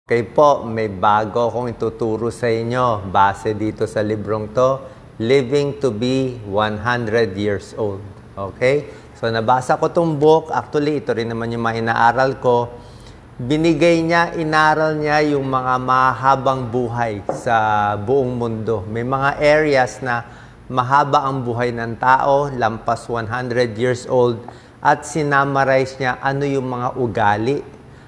Okay po, may bago akong ituturo sa inyo base dito sa librong to, Living to be 100 years old. Okay? So nabasa ko itong book, actually ito rin naman yung mga inaaral ko. Binigay niya, inaral niya yung mga mahabang buhay sa buong mundo. May mga areas na mahaba ang buhay ng tao, lampas 100 years old, at sinamarize niya ano yung mga ugali,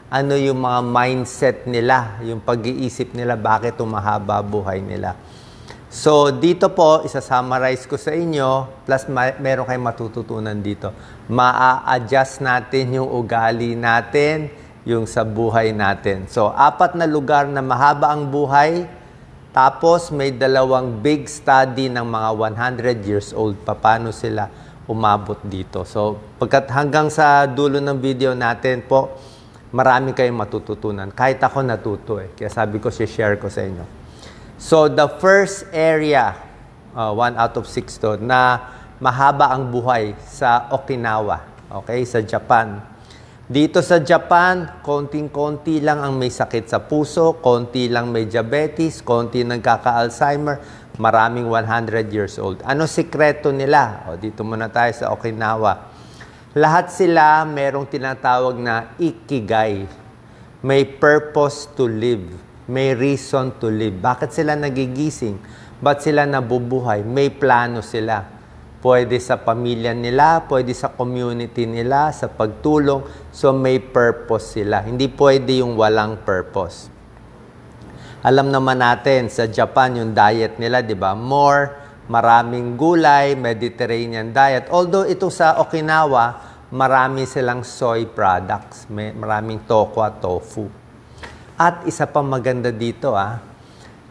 ano yung mga mindset nila, yung pag-iisip nila, bakit umahaba buhay nila. So, dito po, isa-summarize ko sa inyo, plus meron kayong matututunan dito. Ma-a-adjust natin yung ugali natin, yung sa buhay natin. So, 4 na lugar na mahaba ang buhay, tapos may 2 big study ng mga 100 years old, paano sila umabot dito. So, pagkat hanggang sa dulo ng video natin po, marami kayong matututunan. Kahit ako natuto eh. Kaya sabi ko, share ko sa inyo. So, the first area, 1 out of 6 to, na mahaba ang buhay sa Okinawa. Okay? Sa Japan. Dito sa Japan, konting-konti lang ang may sakit sa puso, konti lang may diabetes, konti nagkaka-Alzheimer, maraming 100 years old. Ano sikreto nila? O, dito muna tayo sa Okinawa. Lahat sila merong tinatawag na ikigai. May purpose to live. May reason to live. Bakit sila nagigising? Ba't sila nabubuhay? May plano sila. Pwede sa pamilya nila, pwede sa community nila, sa pagtulong. So may purpose sila. Hindi pwede yung walang purpose. Alam naman natin, sa Japan, yung diet nila, di ba? Maraming gulay, Mediterranean diet. Although ito sa Okinawa, marami silang soy products. Maraming tokwa, tofu. At isa pa maganda dito,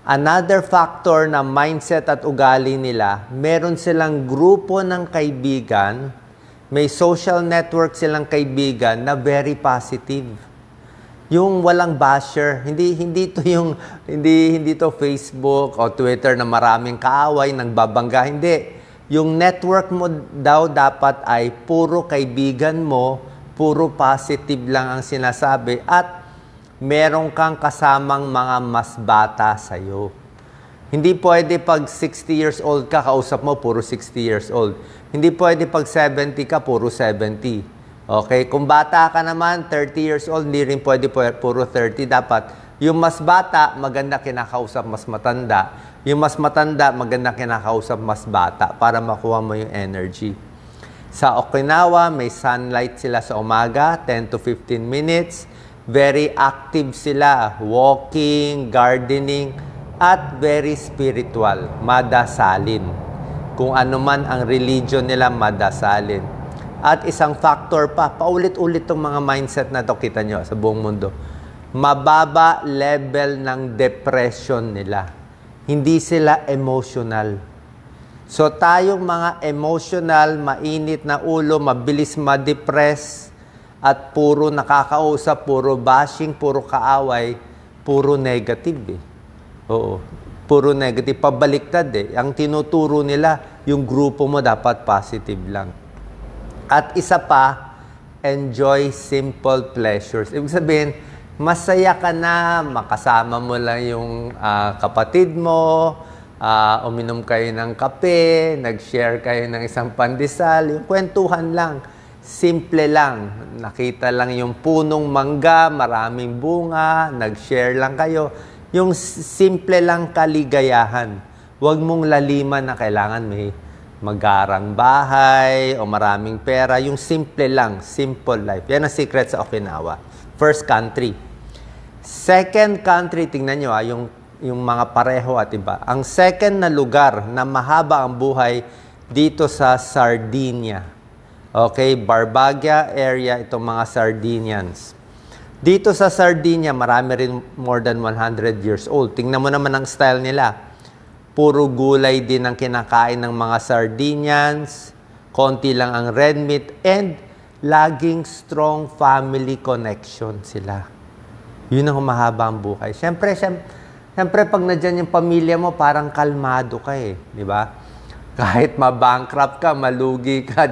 another factor na mindset at ugali nila, meron silang grupo ng kaibigan, may social network silang kaibigan na very positive. Yung walang basher, hindi to Facebook o Twitter na maraming kaaway, nagbabangga, hindi. Yung network mo daw dapat ay puro kaibigan mo, puro positive lang ang sinasabi, at meron kang kasamang mga mas bata sa'yo. Hindi pwede pag 60 years old ka, kausap mo, puro 60 years old. Hindi pwede pag 70 ka, puro 70. Okay, kung bata ka naman, 30 years old, hindi rin pwede puro 30. Dapat yung mas bata, maganda kinakausap mas matanda. Yung mas matanda, maganda kinakausap mas bata para makuha mo yung energy. Sa Okinawa, may sunlight sila sa umaga, 10 to 15 minutes. Very active sila, walking, gardening, at very spiritual, madasalin. Kung ano man ang religion nila, madasalin. At isang factor pa, paulit-ulit itong mga mindset na ito, kita nyo, sa buong mundo. Mababa level ng depression nila. Hindi sila emotional. So tayong mga emotional, mainit na ulo, mabilis ma-depress, at puro nakakausap, puro bashing, puro kaaway, puro negative eh. Oo, puro negative. Pabaliktad eh. Ang tinuturo nila, yung grupo mo dapat positive lang. At isa pa, enjoy simple pleasures. Ibig sabihin, masaya ka na, makasama mo lang yung kapatid mo, uminom kayo ng kape, nag-share kayo ng isang pandesal, yung kwentuhan lang, simple lang. Nakita lang yung punong mangga, maraming bunga, nag-share lang kayo. Yung simple lang kaligayahan. Huwag mong laliman na kailangan may magarang bahay o maraming pera. Yung simple lang, simple life. Yan ang secret sa Okinawa. First country. Second country, tingnan nyo yung mga pareho at iba. Ang second na lugar na mahaba ang buhay dito sa Sardinia. Okay, Barbagia area, itong mga Sardinians. Dito sa Sardinia, marami rin more than 100 years old. Tingnan mo naman ang style nila. Puro gulay din ang kinakain ng mga Sardinians, konti lang ang red meat, and laging strong family connection sila. Yun ang humahaba ang buhay. Siyempre, pag nadyan yung pamilya mo, parang kalmado ka eh. Di ba? Kahit ma-bankrupt ka, malugi ka,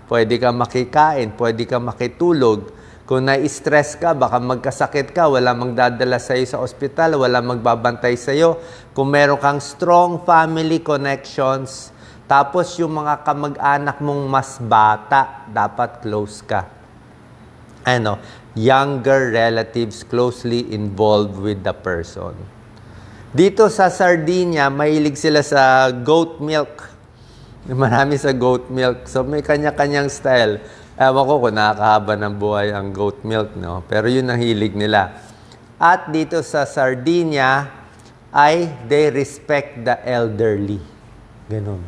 pwede ka makikain, pwede ka makitulog. Kung na-stress ka, baka magkasakit ka, wala magdadala sa'yo sa ospital, wala magbabantay sa'yo. Kung meron kang strong family connections, tapos yung mga kamag-anak mong mas bata, dapat close ka. Younger relatives closely involved with the person. Dito sa Sardinia, mahilig sila sa goat milk. Marami sa goat milk. So may kanya-kanyang style. Ewan ko kung nakakahaba ng buhay ang goat milk, no? Pero yun ang hilig nila. At dito sa Sardinia, they respect the elderly. Ganun.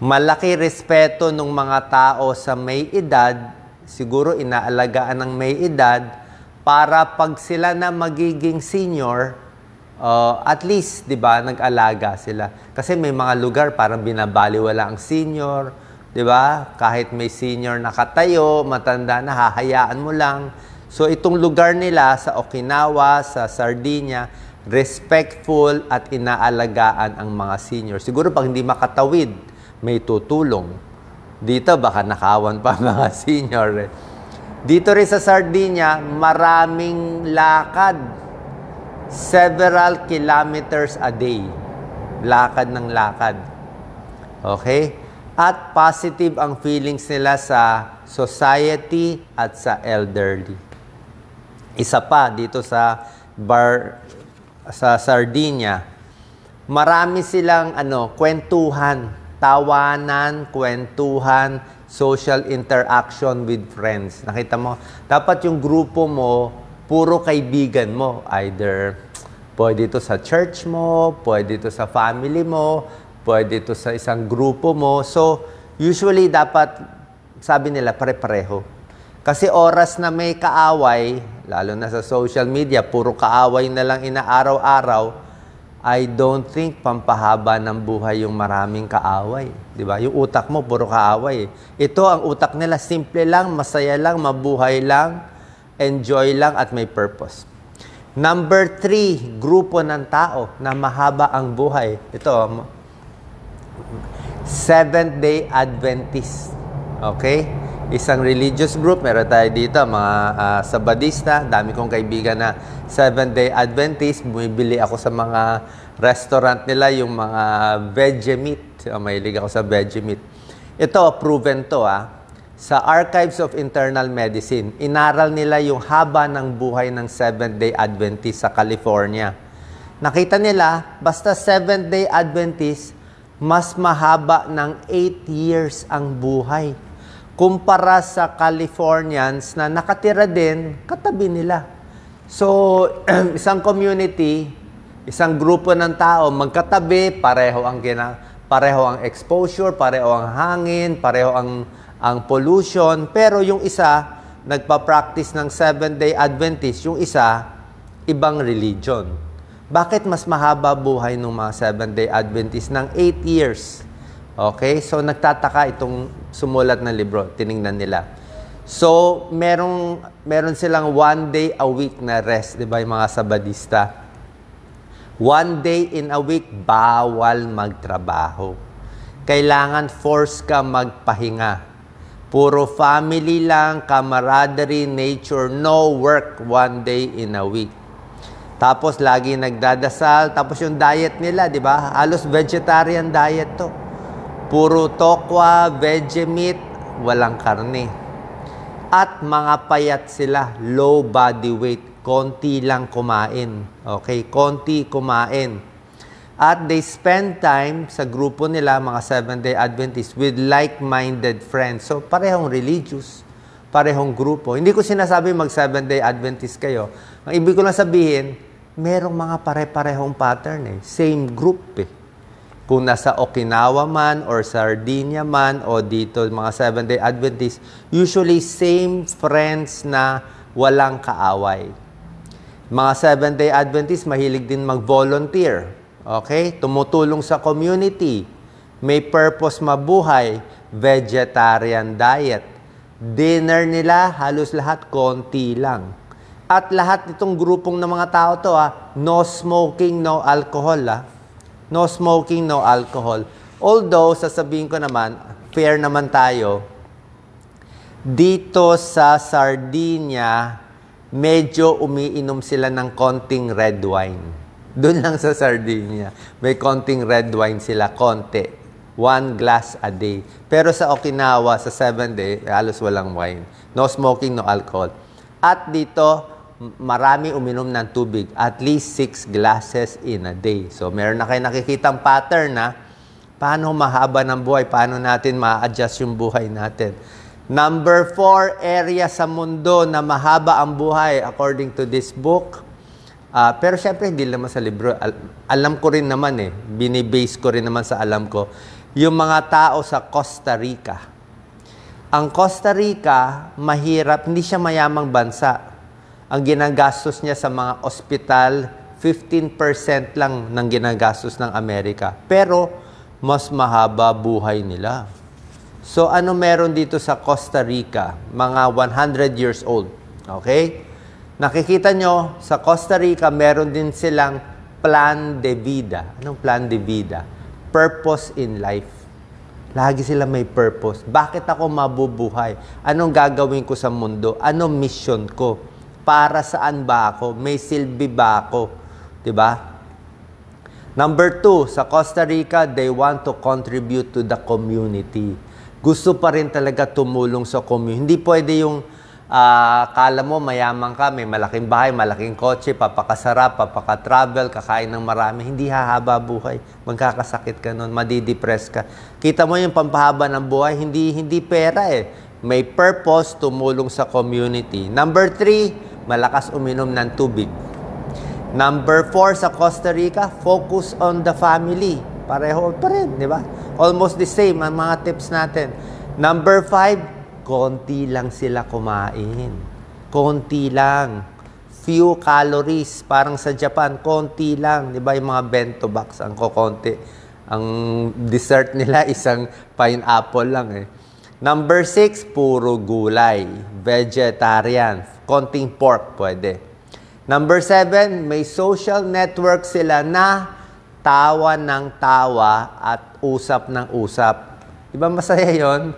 Malaki respeto ng mga tao sa may edad, siguro inaalagaan ng may edad, para pag sila na magiging senior, at least, di ba, nag-alaga sila. Kasi may mga lugar parang binabaliwala ang senior, di ba? Kahit may senior nakatayo, matanda na, hahayaan mo lang. So itong lugar nila sa Okinawa, sa Sardinia, respectful at inaalagaan ang mga senior. Siguro pag hindi makatawid, may tutulong. Dito baka nakawan pa mga senior. Dito rin sa Sardinia, maraming lakad. Several kilometers a day. Lakad ng lakad. Okay? At positive ang feelings nila sa society at sa elderly. Isa pa dito sa Sardinia, marami silang kwentuhan, tawanan, kwentuhan, social interaction with friends. Nakita mo, dapat yung grupo mo puro kaibigan mo. Either pwede ito sa church mo, pwede ito sa family mo, pwede ito sa isang grupo mo. So, usually dapat, sabi nila, pare-pareho. Kasi oras na may kaaway, lalo na sa social media, puro kaaway na lang inaaraw-araw, I don't think pampahaba ng buhay yung maraming kaaway. Diba? Yung utak mo, puro kaaway. Ito, ang utak nila, simple lang, masaya lang, mabuhay lang, enjoy lang, at may purpose. Number 3, grupo ng tao na mahaba ang buhay. Ito, Seventh-day Adventist. Okay? Isang religious group. Meron tayo dito, mga Sabadista. Dami kong kaibigan na Seventh-day Adventist. Bumibili ako sa mga restaurant nila, yung mga veggie meat. Mahilig ako sa veggie meat. Ito, proven to Sa Archives of Internal Medicine, inaral nila yung haba ng buhay ng Seventh-day Adventist sa California. Nakita nila, basta Seventh-day Adventist, mas mahaba ng 8 years ang buhay. Kumpara sa Californians na nakatira din, katabi nila. So, isang community, isang grupo ng tao, magkatabi, pareho ang exposure, pareho ang hangin, pareho ang pollution. Pero yung isa, nagpa-practice ng Seventh-day Adventist, yung isa, ibang religion. Bakit mas mahaba buhay ng mga Seventh-day Adventist ng 8 years? Okay? So, nagtataka itong sumulat na libro. Tiningnan nila. So, meron silang 1 day a week na rest. Diba yung mga Sabadista? 1 day in a week, bawal magtrabaho. Kailangan force ka magpahinga. Puro family lang, camaraderie, nature, no work 1 day in a week. Tapos, lagi nagdadasal. Tapos, yung diet nila, di ba? Halos vegetarian diet to. Puro tokwa, veggie meat, walang karne. At mga payat sila, low body weight. Konti lang kumain. Okay? Konti kumain. At they spend time sa grupo nila, mga Seventh-day Adventists, with like-minded friends. So, parehong religious. Parehong grupo. Hindi ko sinasabi mag-Seventh-day Adventist kayo. Ang ibig ko lang sabihin, merong mga pare-parehong pattern Same group Kung nasa Okinawa man or Sardinia man o dito mga Seventh-day Adventists, usually same friends na walang kaaway. Mga Seventh-day Adventists mahilig din mag-volunteer. Okay? Tumutulong sa community. May purpose mabuhay. Vegetarian diet. Dinner nila, halos lahat konti lang. At lahat itong grupong ng mga tao to, no smoking, no alcohol. No smoking, no alcohol. Although, sasabihin ko naman, fair naman tayo, Dito sa Sardinia, medyo umiinom sila ng konting red wine. Doon lang sa Sardinia, may konting red wine sila, konti. 1 glass a day. Pero sa Okinawa, sa 7 day, halos walang wine. No smoking, no alcohol. At dito, marami uminom ng tubig. At least 6 glasses in a day. So, meron na kayo nakikitang pattern na paano mahaba ng buhay, paano natin ma-adjust yung buhay natin. Number 4 area sa mundo na mahaba ang buhay according to this book. Pero syempre, hindi naman sa libro. Alam ko rin naman binibase ko rin naman sa alam ko. Yung mga tao sa Costa Rica. Ang Costa Rica, mahirap, hindi siya mayamang bansa. Ang ginagastos niya sa mga ospital, 15% lang ng ginagastos ng Amerika. Pero, mas mahaba buhay nila. So, ano meron dito sa Costa Rica? Mga 100 years old. Okay? Nakikita nyo, sa Costa Rica, meron din silang plan de vida. Anong plan de vida? Purpose in life. Lagi sila may purpose. Bakit ako mabubuhay? Anong gagawin ko sa mundo? Anong mission ko? Para saan ba ako? May silbi ba ako? Diba? Number 2, sa Costa Rica, they want to contribute to the community. Gusto pa rin talaga tumulong sa community. Hindi pwede yung kala mo mayaman ka, may malaking bahay, malaking kotse, papakasarap, papaka-travel, kakain ng marami. Hindi hahaba buhay. Magkakasakit ka nun, madidepress ka. Kita mo yung pampahaba ng buhay, hindi pera May purpose, tumulong sa community. Number 3, malakas uminom ng tubig. Number 4 sa Costa Rica, focus on the family. Pareho pa rin, di ba? Almost the same ang mga tips natin. Number 5, konti lang sila kumain. Konti lang. Few calories. Parang sa Japan, konti lang. Di ba yung mga bento box, ang kokonti. Ang dessert nila, isang pineapple lang Number 6, puro gulay. Vegetarian. Konting pork, pwede. Number 7, may social network sila na tawa ng tawa at usap ng usap. Di ba masaya yun?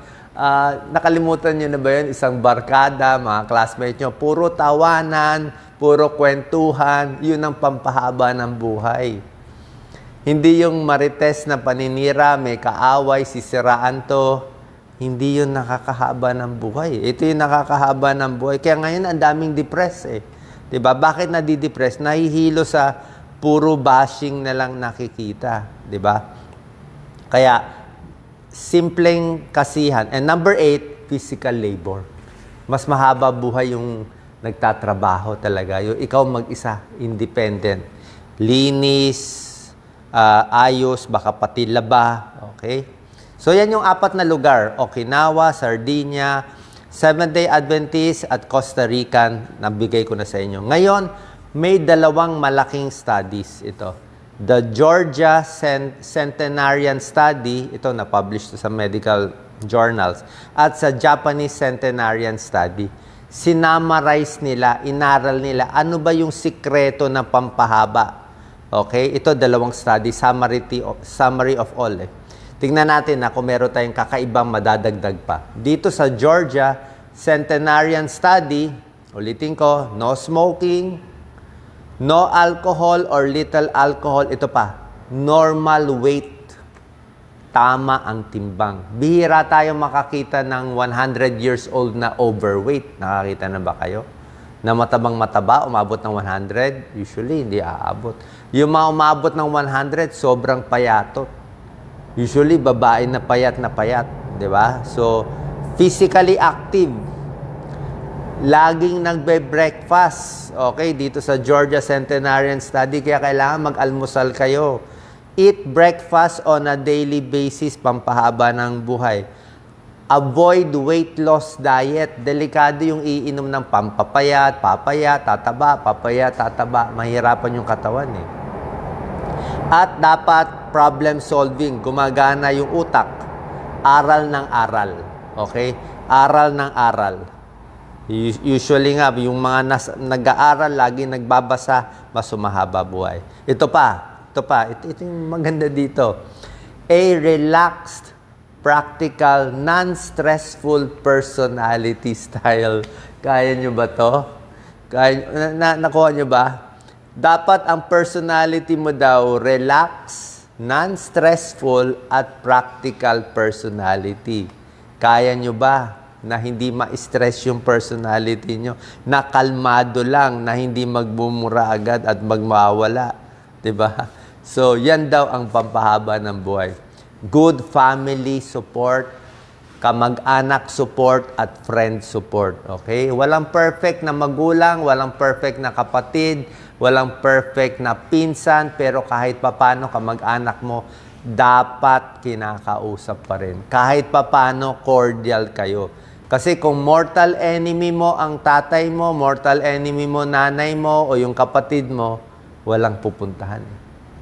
Nakalimutan nyo na ba yun? Isang barkada, mga classmates nyo, puro tawanan, puro kwentuhan, yun ang pampahaba ng buhay. Hindi yung marites na paninira, may kaaway, sisiraan to, hindi yun nakakahaba ng buhay. Ito yung nakakahaba ng buhay. Kaya ngayon, ang daming depressed Diba? Bakit nadidepress? Nahihilo sa puro bashing na lang nakikita. Diba? Kaya, simpleng kasihan. And number 8, physical labor. Mas mahaba buhay yung nagtatrabaho talaga. Yung ikaw mag-isa, independent. Linis, ayos, baka pati laba. Okay? So, yan yung 4 na lugar. Okinawa, Sardinia, Seventh-day Adventist at Costa Rican. Nabigay ko na sa inyo. Ngayon, may 2 malaking studies ito. The Georgia Centenarian Study, ito na-publish sa medical journals, at sa Japanese Centenarian Study. Sinamarize nila, inaral nila, ano ba yung sikreto ng pampahaba. Okay? Ito 2 study, summary of all. Tingnan natin na kung meron tayong kakaibang madadagdag pa. Dito sa Georgia Centenarian Study, ulitin ko, no smoking, no alcohol or little alcohol. Ito pa, normal weight. Tama ang timbang. Bihira tayo makakita ng 100 years old na overweight. Nakakita na ba kayo? Na matabang mataba, umabot ng 100? Usually, hindi aabot. Yung mga umabot ng 100, sobrang payatot. Usually, babae na payat, di ba? So, physically active. Laging nagbe-breakfast. Okay, dito sa Georgia Centenarian Study, kaya kailangan mag-almusal kayo. Eat breakfast on a daily basis, pampahaba ng buhay. Avoid weight loss diet. Delikado yung iinom ng pampapayat, papayat, tataba, papayat, tataba. Mahirapan yung katawan At dapat problem solving. Gumagana yung utak. Aral ng aral. Okay? Aral ng aral. Usually nga, yung mga nag-aaral, lagi nagbabasa, mas sumahaba buhay. Ito yung maganda dito. A relaxed practical, non-stressful personality style. Kaya nyo ba to? Nakuha nyo ba? Dapat ang personality mo daw, relax, non-stressful, at practical personality. Kaya nyo ba na hindi ma-stress yung personality nyo? Na kalmado lang, na hindi magbumura agad at magmawala. Diba? So, yan daw ang pampahaba ng buhay. Good family support, kamag-anak support, at friend support. Okay? Walang perfect na magulang, walang perfect na kapatid, walang perfect na pinsan, pero kahit papano kamag-anak mo, dapat kinakausap pa rin. Kahit papano cordial kayo. Kasi kung mortal enemy mo ang tatay mo, mortal enemy mo nanay mo, o yung kapatid mo, walang pupuntahan.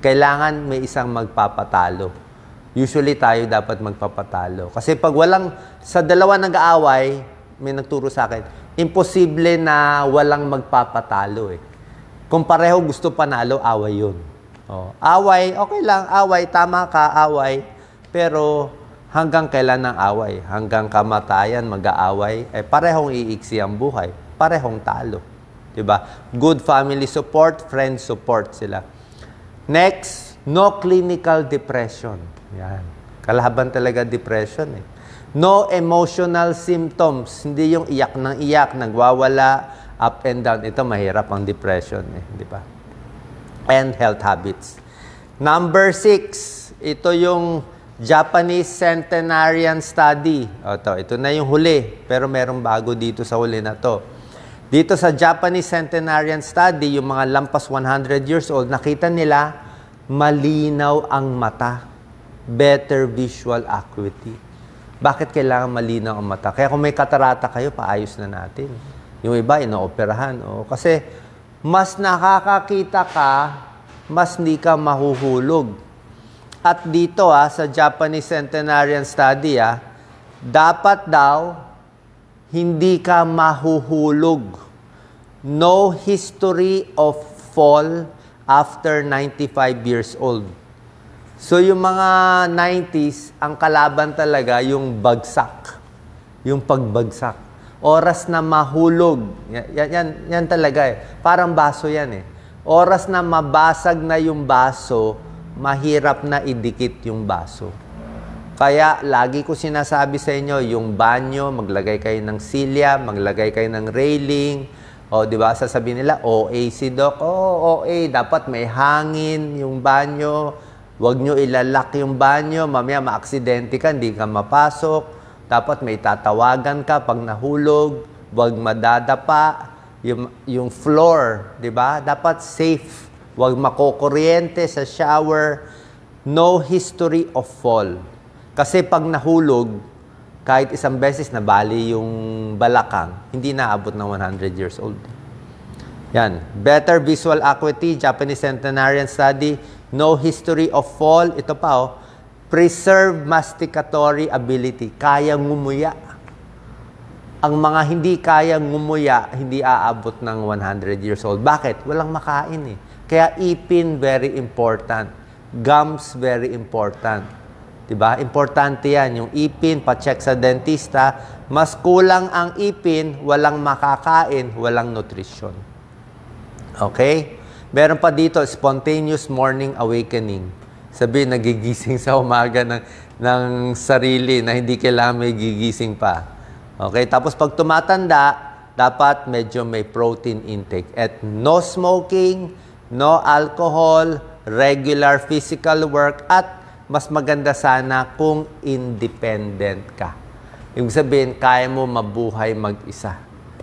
Kailangan may isang magpapatalo. Usually tayo dapat magpapatalo. Kasi pag walang, sa dalawa nag-aaway, may nagturo sa akin, imposible na walang magpapatalo eh. Kung pareho gusto panalo, away yun. Oh, away, okay lang, away, tama ka, away. Pero hanggang kailan ang away? Hanggang kamatayan, mag-aaway, eh parehong iiksi ang buhay. Parehong talo. Diba? Good family support, friend support sila. Next, no clinical depression. Yan. Kalaban talaga depression eh. No emotional symptoms. Hindi yung iyak ng iyak, nagwawala, up and down. Ito mahirap ang depression eh, di ba? And health habits. Number 6, ito yung Japanese Centenarian Study. Ito na yung huli, pero merong bago dito sa huli na to. Dito sa Japanese Centenarian Study, yung mga lampas 100 years old, nakita nila malinaw ang mata. Better visual acuity. Bakit kailangan malinaw ang mata? Kaya kung may katarata kayo, paayos na natin. Yung iba, inooperahan. Kasi mas nakakakita ka, mas hindi ka mahuhulog. At dito sa Japanese Centenarian Study, dapat daw hindi ka mahuhulog. No history of fall after 95 years old. So, yung mga 90s, ang kalaban talaga yung bagsak. Yung pagbagsak. Oras na mahulog. Yan talaga eh. Parang baso yan eh. Oras na mabasag na yung baso, mahirap na idikit yung baso. Kaya, lagi ko sinasabi sa inyo, yung banyo, maglagay kayo ng silya, maglagay kayo ng railing. O, di ba? Sasabihin nila, OA si Doc. OA. Dapat may hangin yung banyo. Huwag nyo ilalak yung banyo, mamaya maaksidente ka, hindi ka mapasok. Dapat may tatawagan ka pag nahulog, huwag madadapa. Yung floor, di ba? Dapat safe. Huwag makokuryente sa shower. No history of fall. Kasi pag nahulog, kahit isang beses na bali yung balakang, hindi naabot ng 100 years old. Yan. Better visual acuity, Japanese Centenarian Study. No history of fall. Ito pa, preserve masticatory ability. Kaya ngumuya. Ang mga hindi kaya ngumuya, hindi aabot ng 100 years old. Bakit? Walang makain eh. Kaya ipin, very important. Gums, very important. Diba? Importante yan. Yung ipin, pa-check sa dentista. Mas kulang ang ipin, walang makakain, walang nutrition. Okay? Meron pa dito, spontaneous morning awakening. Sabi, nagigising sa umaga ng sarili na hindi kailangan may gigising pa. Okay? Tapos pag tumatanda, dapat medyo may protein intake. At no smoking, no alcohol, regular physical work, at mas maganda sana kung independent ka. Ibig sabihin, kaya mo mabuhay mag-isa.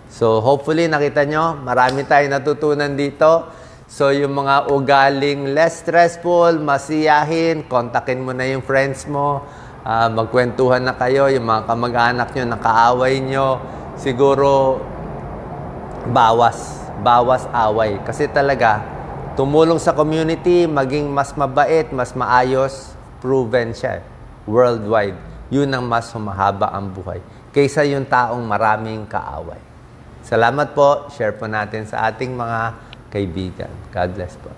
So, hopefully, nakita nyo, marami tayong natutunan dito. So, yung mga ugaling less stressful, masiyahin, kontakin mo na yung friends mo, magkwentuhan na kayo, yung mga kamag-anak nyo, nakaaway nyo, siguro, bawas away. Kasi talaga, tumulong sa community, maging mas mabait, mas maayos, proven siya. Worldwide. Yun ang mas humahaba ang buhay. Kaysa yung taong maraming kaaway. Salamat po. Share po natin sa ating mga kaibigan. God bless po.